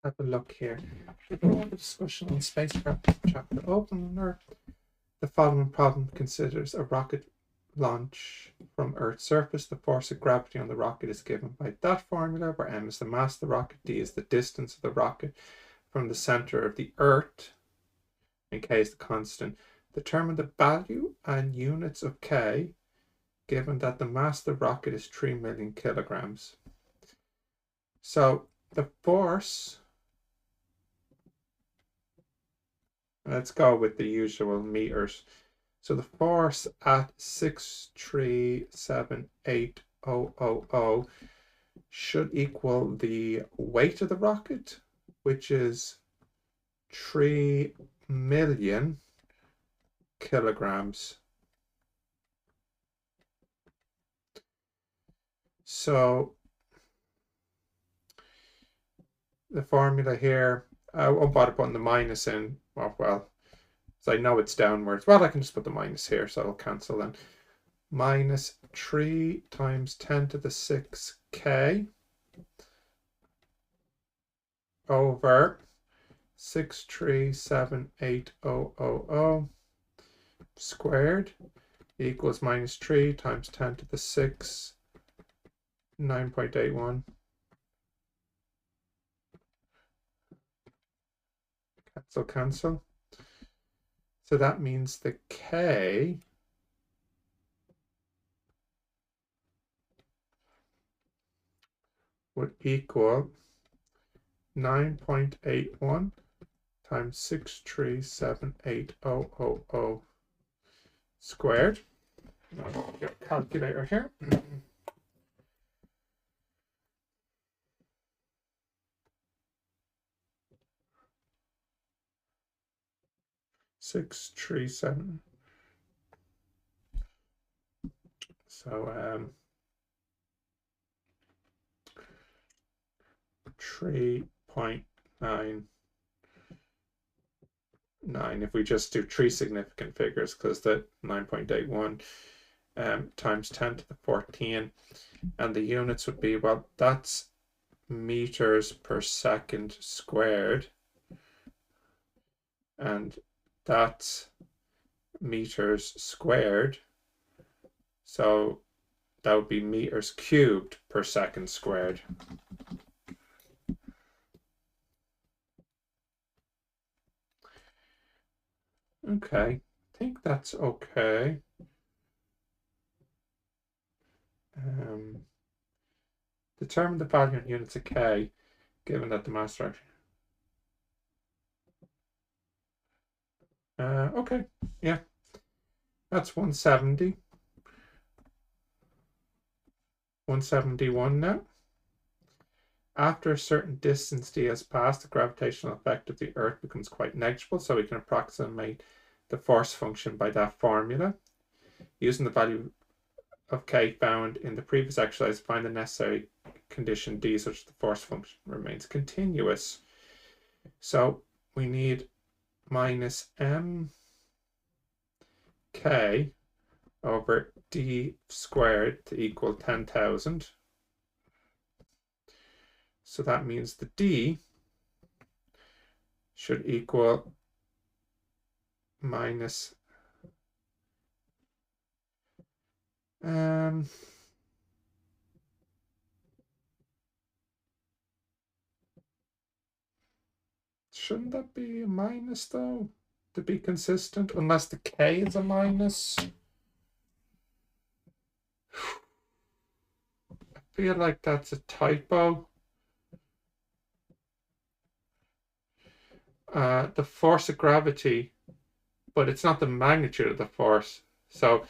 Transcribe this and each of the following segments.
have a look here. The discussion on spacecraft chapter opener. The following problem considers a rocket launch from Earth's surface. The force of gravity on the rocket is given by that formula, where m is the mass of the rocket, d is the distance of the rocket from the center of the Earth, and k is the constant. Determine the value and units of k given that the mass of the rocket is 3 million kilograms. So the force, let's go with the usual meters. So the force at 6378000 should equal the weight of the rocket, which is 3 million kilograms. So the formula here, I won't bother putting the minus in. Well, so I know it's downwards. Well, I can just put the minus here, so it'll cancel then. Minus 3 times 10 to the 6 K over 6378000 squared equals minus 3 times 10 to the 6, 9.81. Cancel. So that means the K would equal 9.81 times 6378000 squared. I'll get a calculator here. 637. So 3.99 if we just do 3 significant figures, because the 9.81 times 10 to the 14, and the units would be, well, that's meters per second squared, and that's meters squared, so that would be meters cubed per second squared. Okay, I think that's okay. Determine the value in units of K given that the mass structure. Okay, yeah, that's 170. 171 now. After a certain distance d has passed, the gravitational effect of the Earth becomes quite negligible, so we can approximate the force function by that formula. Using the value of k found in the previous exercise, find the necessary condition d such that the force function remains continuous. So we need minus m k over d squared to equal 10,000. So that means the d should equal minus shouldn't that be a minus though, to be consistent, unless the k is a minus? I feel like that's a typo. The force of gravity, but it's not the magnitude of the force. So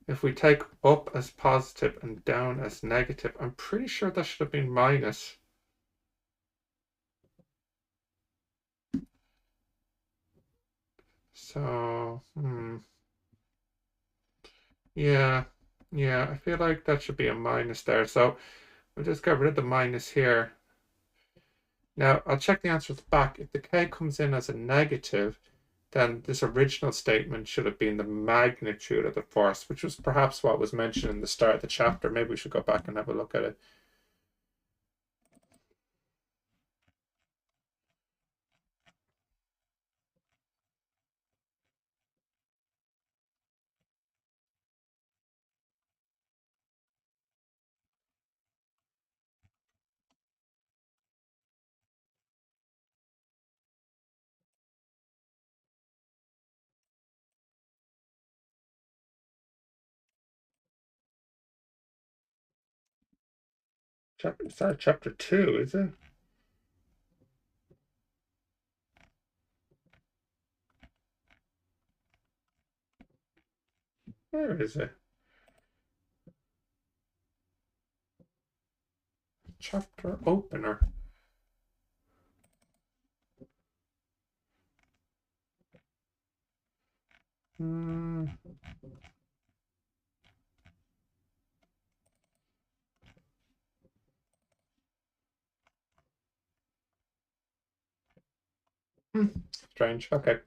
if we take up as positive and down as negative, I'm pretty sure that should have been minus. So, yeah, I feel like that should be a minus there. So we'll just get rid of the minus here. Now, I'll check the answer at the back. If the k comes in as a negative, then this original statement should have been the magnitude of the force, which was perhaps what was mentioned in the start of the chapter. Maybe we should go back and have a look at it. Is that chapter 2, is it? Where is it? Chapter opener. Hmm. Strange. Okay.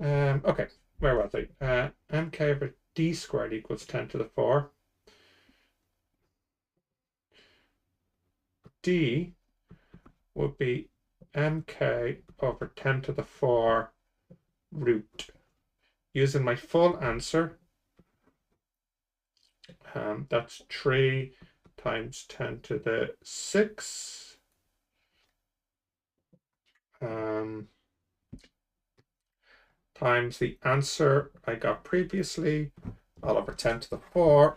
Okay. Where was I? mk over d squared equals 10 to the 4. D would be mk over 10 to the 4 root. Using my full answer, that's 3 times 10 to the 6. Times the answer I got previously, all over 10 to the 4.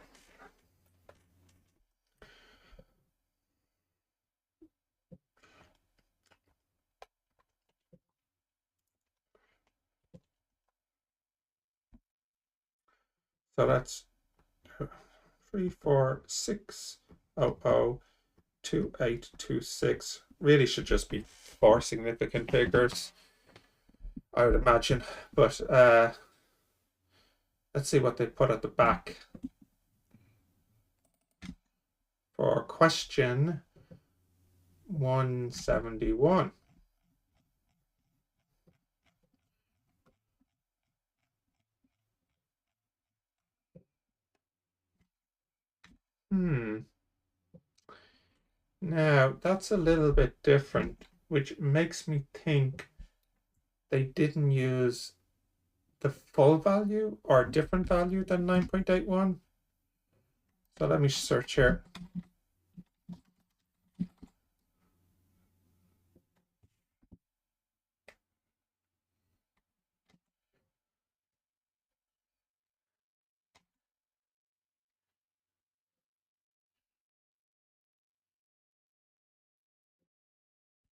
So that's 346002826. Really should just be 4 significant figures, I would imagine. But let's see what they put at the back. For question 171. Now, that's a little bit different, which makes me think they didn't use the full value or a different value than 9.81. So let me search here.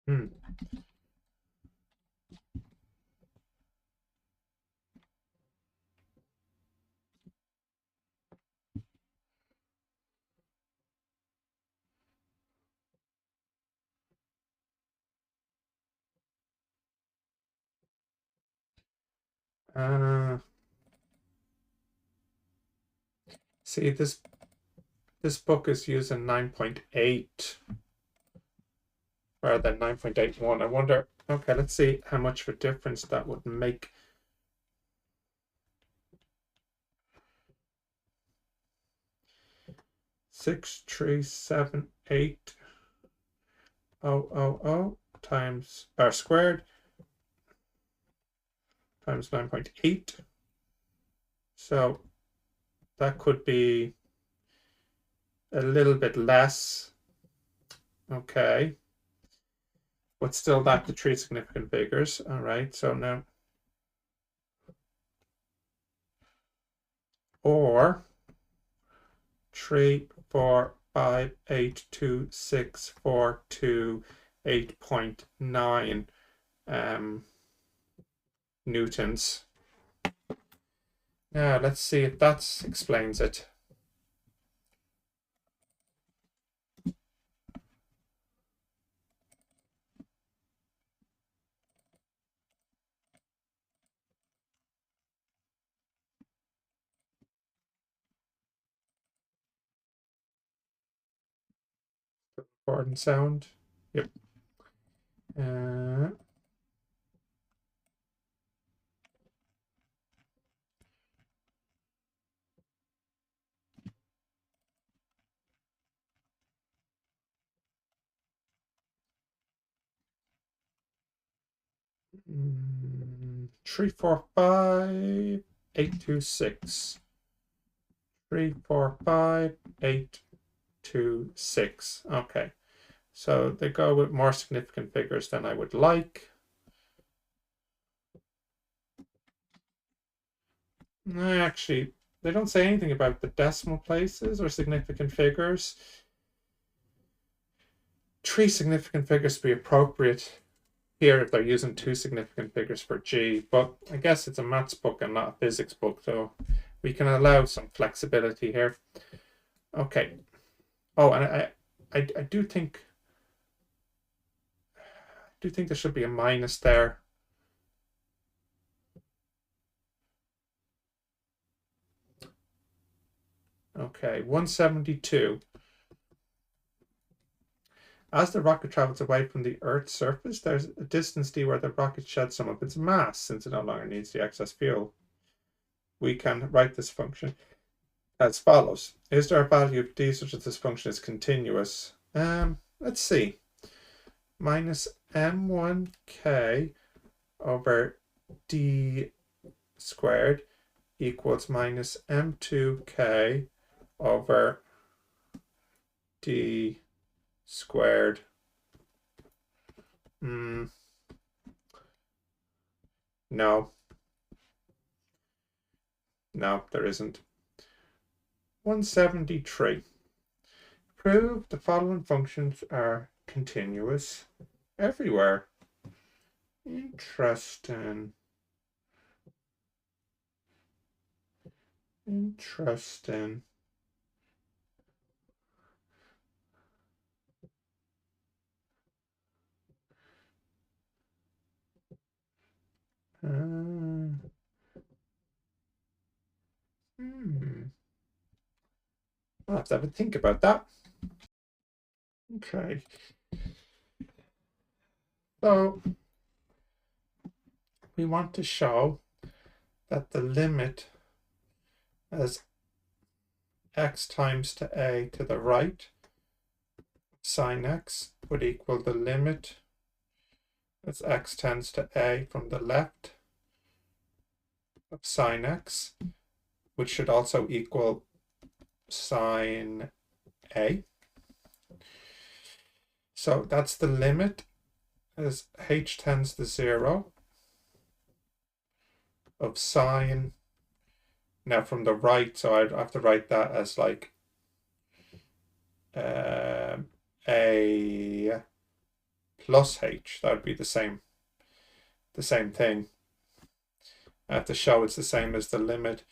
Hmm. See, this book is using 9.8 rather than 9.81. I wonder, okay, let's see how much of a difference that would make. Six, 3, 7, 8, 0, times r squared times 9.8. So that could be a little bit less. Okay. But still back to 3 significant figures. All right. So now, or 3, 4, 5, 8, 2, 6, 4, 2, 8.9 newtons. Now let's see if that explains it. Important sound. Yep. Mm, 3, 4, 5, 8, 2, 6. 3, 4, 5, 8, 2, 6. Okay. So they go with more significant figures than I would like. Actually, they don't say anything about the decimal places or significant figures. 3 significant figures to be appropriate here if they're using 2 significant figures for G, but I guess it's a maths book and not a physics book, so we can allow some flexibility here. Okay. Oh, and I do think there should be a minus there. Okay, 172. As the rocket travels away from the Earth's surface, there's a distance d where the rocket sheds some of its mass since it no longer needs the excess fuel. We can write this function as follows. Is there a value of d such that this function is continuous? Let's see. Minus m1k over d squared equals minus m2k over d squared. No, there isn't. 173. Prove the following functions are continuous everywhere. Interesting. I'll have to have a think about that. Okay. So we want to show that the limit as x times to a to the right sine x would equal the limit as x tends to a from the left of sine x, which should also equal sine a. So that's the limit as h tends to 0 of sine, now from the right, so I'd have to write that as like a plus h. That would be the same thing. I have to show it's the same as the limit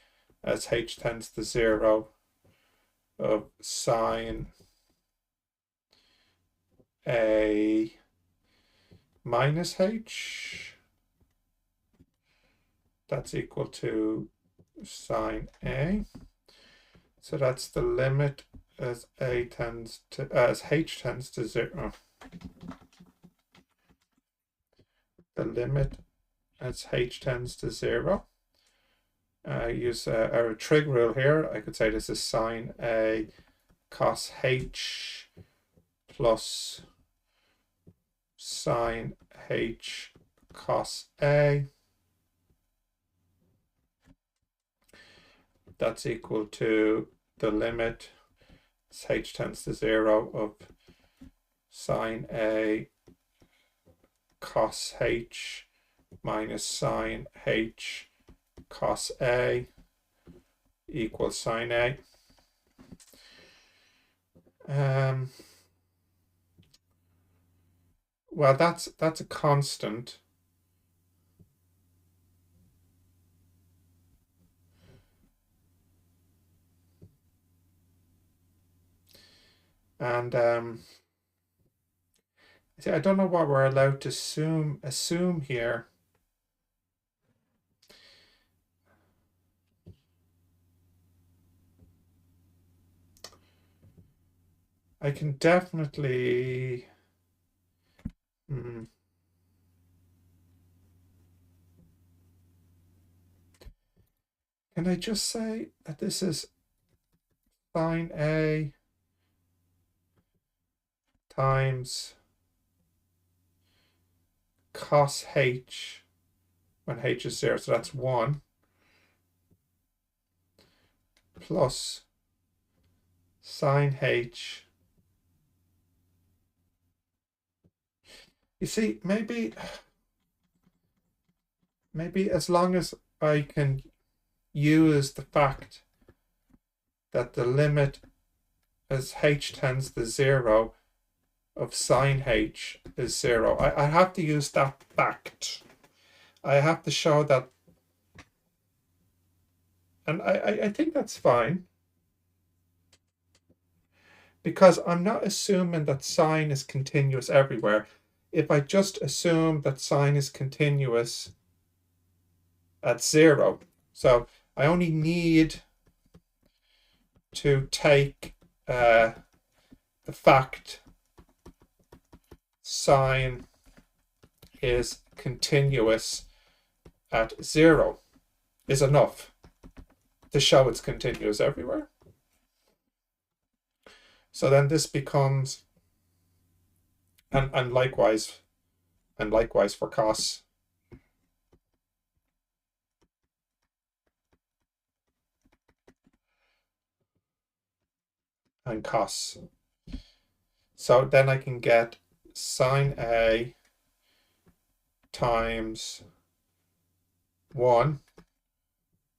as h tends to 0 of sine a minus h. That's equal to sine a. So that's the limit as h tends to 0. The limit as h tends to 0. Use our trig rule here. I could say this is sine a cos h plus sine h cos a. That's equal to the limit as h tends to 0 of sine a cos h minus sine h cos a equals sine a. Well, that's a constant. And see, I don't know what we're allowed to assume here. I can definitely can I just say that this is sine a times cos h when h is 0, so that's 1, plus sine h. You see, maybe as long as I can use the fact that the limit as h tends to 0 of sine h is 0. I have to use that fact. I have to show that, and I think that's fine, because I'm not assuming that sine is continuous everywhere. If I just assume that sine is continuous at 0, so I only need to take the fact sine is continuous at 0 is enough to show it's continuous everywhere. So then this becomes, and likewise for cos. And cos. So then I can get sine A times 1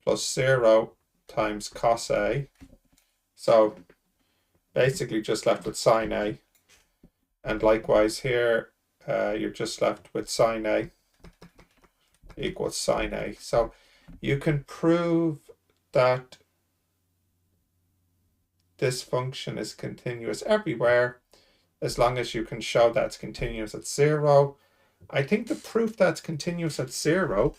plus 0 times cos A. So basically just left with sine A. And likewise here, you're just left with sine A equals sine A. So you can prove that this function is continuous everywhere as long as you can show that it's continuous at 0. I think the proof that it's continuous at 0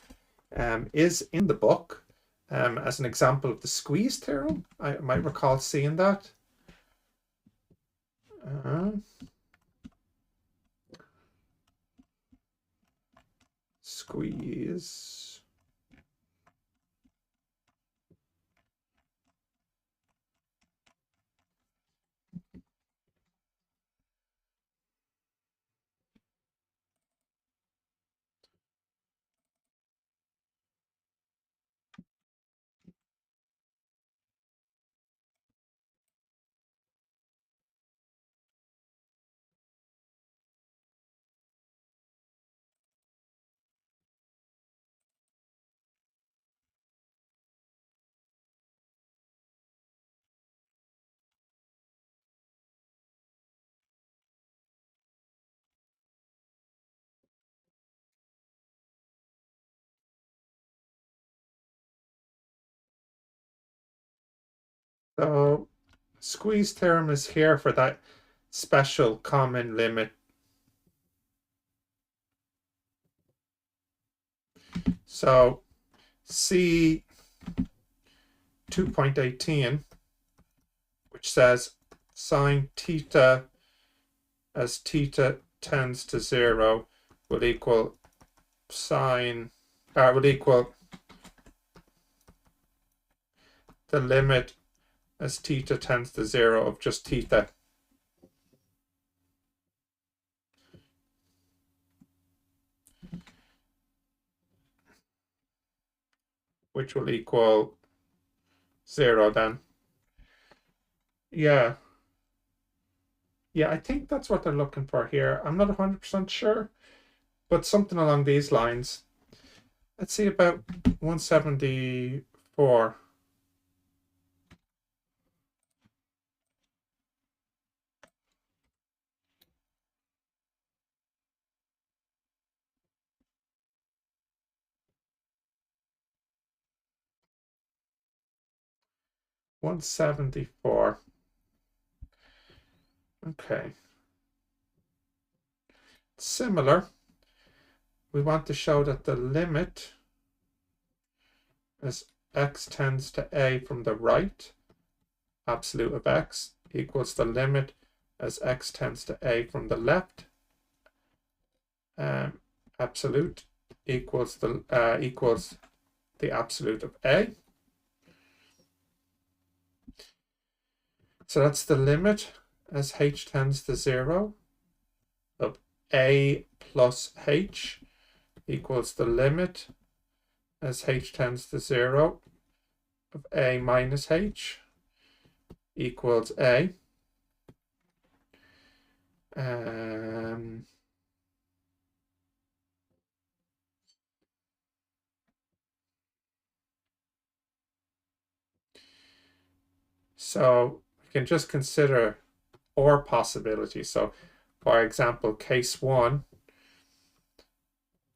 is in the book as an example of the squeeze theorem. I might recall seeing that. Squeeze. So squeeze theorem is here for that special common limit. So C 2.18, which says sine theta as theta tends to 0 will equal will equal the limit as theta tends to 0 of just theta. Which will equal 0 then. Yeah. Yeah, I think that's what they're looking for here. I'm not 100% sure, but something along these lines. Let's see, about 174. Okay. Similar, we want to show that the limit as x tends to a from the right, absolute of x, equals the limit as x tends to a from the left, absolute equals the absolute of a. So that's the limit as h tends to 0 of a plus h equals the limit as h tends to 0 of a minus h equals a. So we can just consider or possibilities. So for example, case 1,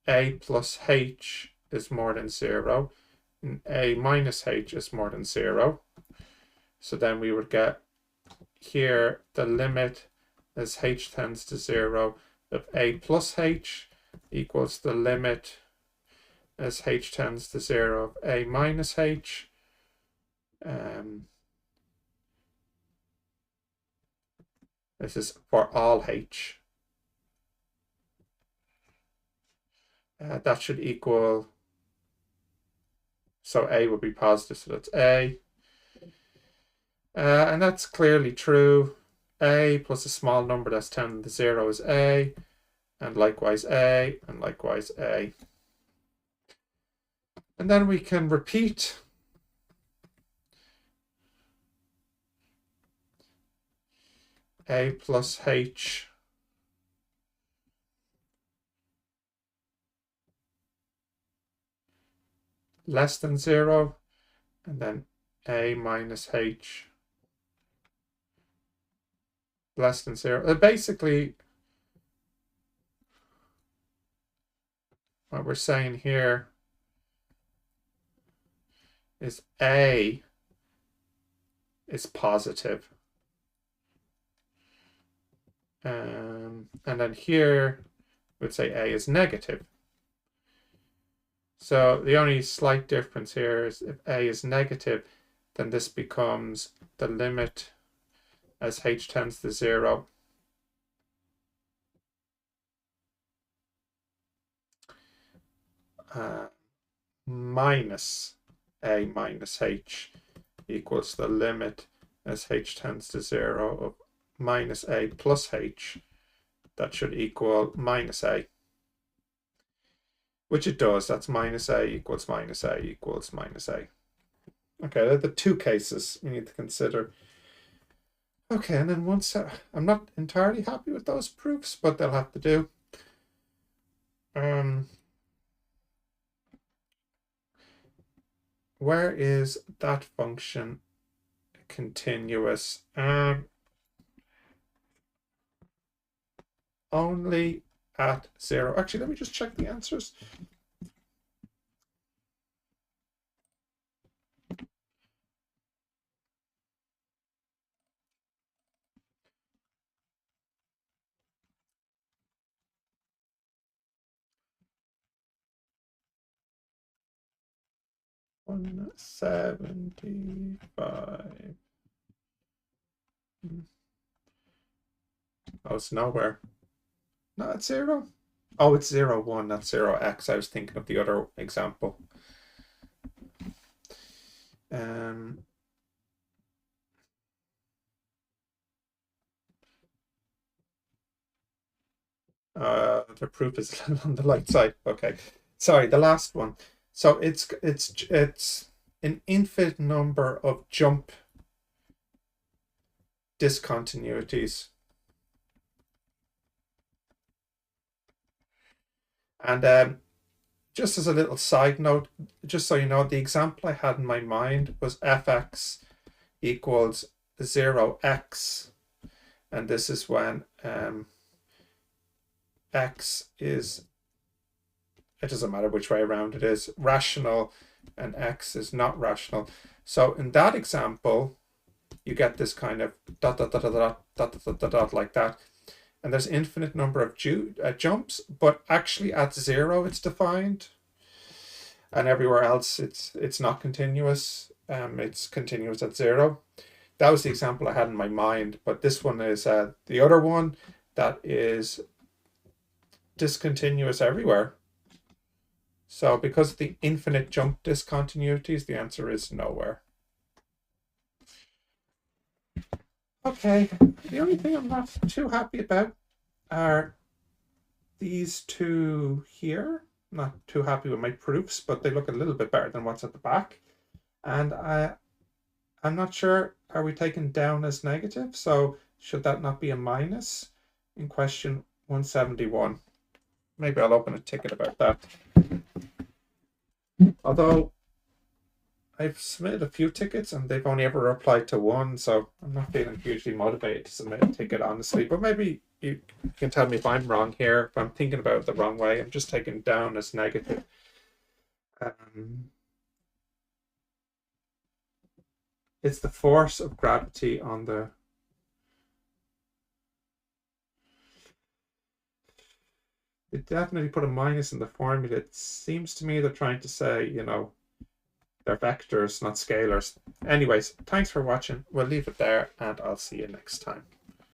a plus h is more than 0, and a minus h is more than 0. So then we would get here the limit as h tends to 0 of a plus h equals the limit as h tends to 0 of a minus h. This is for all h. That should equal, so a would be positive, so that's a. And that's clearly true. A plus a small number that's tending to 0 is a, and likewise a, and likewise a. And then we can repeat a plus h less than 0, and then a minus h less than 0. Basically, what we're saying here is a is positive. And then here we'd say a is negative. So the only slight difference here is if a is negative, then this becomes the limit as h tends to 0 minus a minus h equals the limit as h tends to 0 of minus a plus h. That should equal minus a, which it does. That's minus a equals minus a equals minus a. Okay, they're the two cases we need to consider. Okay, and then once I'm not entirely happy with those proofs, but they'll have to do. Where is that function continuous? Only at 0. Actually, let me just check the answers. $175. Oh, it's nowhere. No, it's 0. Oh, it's 0, 1, not 0x. I was thinking of the other example. The proof is on the light side. Okay, sorry, the last one. So it's an infinite number of jump discontinuities. And just as a little side note, just so you know, the example I had in my mind was fx equals 0x, and this is when x is, it doesn't matter which way around it is, rational, and x is not rational. So in that example, you get this kind of dot, dot, dot, dot, dot, dot, dot, dot, dot, like that. And there's infinite number of jumps, but actually at 0 it's defined, and everywhere else it's not continuous. It's continuous at 0. That was the example I had in my mind, but this one is the other one that is discontinuous everywhere. So because of the infinite jump discontinuities, the answer is nowhere. Okay, the only thing I'm not too happy about are these two here. I'm not too happy with my proofs, but they look a little bit better than what's at the back. And I'm not sure, are we taken down as negative? So should that not be a minus in question 171? Maybe I'll open a ticket about that. Although I've submitted a few tickets and they've only ever replied to one, so I'm not feeling hugely motivated to submit a ticket, honestly. But maybe you can tell me if I'm wrong here, if I'm thinking about it the wrong way. I'm just taking it down as negative. It's the force of gravity on the... They definitely put a minus in the formula. It seems to me they're trying to say, you know, they're vectors, not scalars. Anyways, thanks for watching. We'll leave it there and I'll see you next time.